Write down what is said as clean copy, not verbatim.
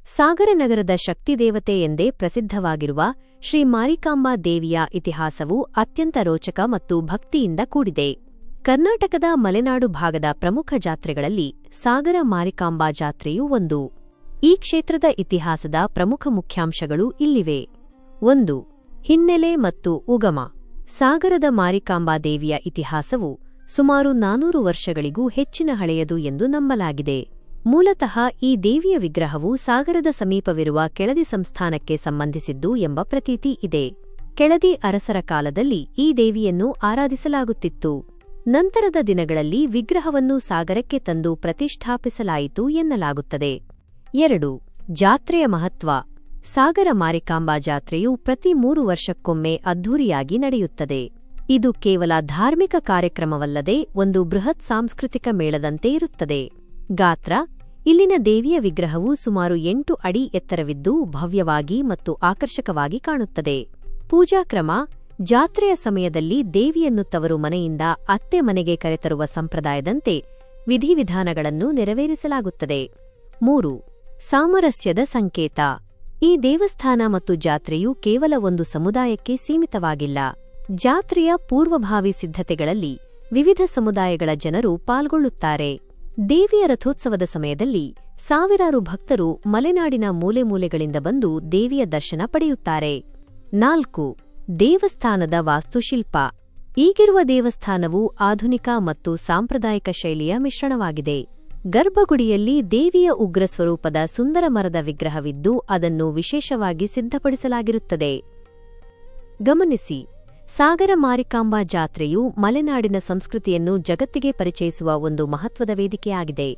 ಸಾಗರನಗರದ ಶಕ್ತಿದೇವತೆ ಎಂದೇ ಪ್ರಸಿದ್ಧವಾಗಿರುವ ಶ್ರೀ ಮಾರಿಕಾಂಬಾ ದೇವಿಯ ಇತಿಹಾಸವು ಅತ್ಯಂತ ರೋಚಕ ಮತ್ತು ಭಕ್ತಿಯಿಂದ ಕೂಡಿದೆ. ಕರ್ನಾಟಕದ ಮಲೆನಾಡು ಭಾಗದ ಪ್ರಮುಖ ಜಾತ್ರೆಗಳಲ್ಲಿ ಸಾಗರ ಮಾರಿಕಾಂಬಾ ಜಾತ್ರೆಯೂ ಒಂದು. ಈ ಕ್ಷೇತ್ರದ ಇತಿಹಾಸದ ಪ್ರಮುಖ ಮುಖ್ಯಾಂಶಗಳು ಇಲ್ಲಿವೆ. 1. ಹಿನ್ನೆಲೆ ಮತ್ತು ಉಗಮ. ಸಾಗರದ ಮಾರಿಕಾಂಬಾ ದೇವಿಯ ಇತಿಹಾಸವು ಸುಮಾರು 400 ವರ್ಷಗಳಿಗೂ ಹೆಚ್ಚಿನ ಹಳೆಯದು ಎಂದು ನಂಬಲಾಗಿದೆ. ಮೂಲತಃ ಈ ದೇವಿಯ ವಿಗ್ರಹವು ಸಾಗರದ ಸಮೀಪವಿರುವ ಕೆಳದಿ ಸಂಸ್ಥಾನಕ್ಕೆ ಸಂಬಂಧಿಸಿದ್ದು ಎಂಬ ಪ್ರತೀತಿ ಇದೆ. ಕೆಳದಿ ಅರಸರ ಕಾಲದಲ್ಲಿ ಈ ದೇವಿಯನ್ನು ಆರಾಧಿಸಲಾಗುತ್ತಿತ್ತು. ನಂತರದ ದಿನಗಳಲ್ಲಿ ವಿಗ್ರಹವನ್ನು ಸಾಗರಕ್ಕೆ ತಂದು ಪ್ರತಿಷ್ಠಾಪಿಸಲಾಯಿತು ಎನ್ನಲಾಗುತ್ತದೆ. 2. ಜಾತ್ರೆಯ ಮಹತ್ವ. ಸಾಗರ ಮಾರಿಕಾಂಬಾ ಜಾತ್ರೆಯು ಪ್ರತಿ 3 ವರ್ಷಕ್ಕೊಮ್ಮೆ ಅದ್ಧೂರಿಯಾಗಿ ನಡೆಯುತ್ತದೆ. ಇದು ಕೇವಲ ಧಾರ್ಮಿಕ ಕಾರ್ಯಕ್ರಮವಲ್ಲದೆ ಒಂದು ಬೃಹತ್ ಸಾಂಸ್ಕೃತಿಕ ಮೇಳದಂತೆ ಇರುತ್ತದೆ. ಗಾತ್ರ. ಇಲ್ಲಿನ ದೇವಿಯ ವಿಗ್ರಹವು ಸುಮಾರು 8 ಅಡಿ ಎತ್ತರವಿದ್ದು ಭವ್ಯವಾಗಿ ಮತ್ತು ಆಕರ್ಷಕವಾಗಿ ಕಾಣುತ್ತದೆ. ಪೂಜಾಕ್ರಮ. ಜಾತ್ರೆಯ ಸಮಯದಲ್ಲಿ ದೇವಿಯನ್ನು ತವರು ಮನೆಯಿಂದ ಅತ್ತೆ ಮನೆಗೆ ಕರೆತರುವ ಸಂಪ್ರದಾಯದಂತೆ ವಿಧಿವಿಧಾನಗಳನ್ನು ನೆರವೇರಿಸಲಾಗುತ್ತದೆ. 3. ಸಾಮರಸ್ಯದ ಸಂಕೇತ. ಈ ದೇವಸ್ಥಾನ ಮತ್ತು ಜಾತ್ರೆಯು ಕೇವಲ ಒಂದು ಸಮುದಾಯಕ್ಕೆ ಸೀಮಿತವಾಗಿಲ್ಲ. ಜಾತ್ರೆಯ ಪೂರ್ವಭಾವಿ ಸಿದ್ಧತೆಗಳಲ್ಲಿ ವಿವಿಧ ಸಮುದಾಯಗಳ ಜನರು ಪಾಲ್ಗೊಳ್ಳುತ್ತಾರೆ. ದೇವಿಯ ರಥೋತ್ಸವದ ಸಮಯದಲ್ಲಿ ಸಾವಿರಾರು ಭಕ್ತರು ಮಲೆನಾಡಿನ ಮೂಲೆಮೂಲೆಗಳಿಂದ ಬಂದು ದೇವಿಯ ದರ್ಶನ ಪಡೆಯುತ್ತಾರೆ. 4. ದೇವಸ್ಥಾನದ ವಾಸ್ತುಶಿಲ್ಪ. ಈಗಿರುವ ದೇವಸ್ಥಾನವು ಆಧುನಿಕ ಮತ್ತು ಸಾಂಪ್ರದಾಯಿಕ ಶೈಲಿಯ ಮಿಶ್ರಣವಾಗಿದೆ. ಗರ್ಭಗುಡಿಯಲ್ಲಿ ದೇವಿಯ ಉಗ್ರ ಸ್ವರೂಪದ ಸುಂದರ ಮರದ ವಿಗ್ರಹವಿದ್ದು ಅದನ್ನು ವಿಶೇಷವಾಗಿ ಸಿದ್ಧಪಡಿಸಲಾಗಿರುತ್ತದೆ. ಗಮನಿಸಿ, ಸಾಗರ ಮಾರಿಕಾಂಬಾ ಜಾತ್ರೆಯು ಮಲೆನಾಡಿನ ಸಂಸ್ಕೃತಿಯನ್ನು ಜಗತ್ತಿಗೆ ಪರಿಚಯಿಸುವ ಒಂದು ಮಹತ್ವದ ವೇದಿಕೆಯಾಗಿದೆ.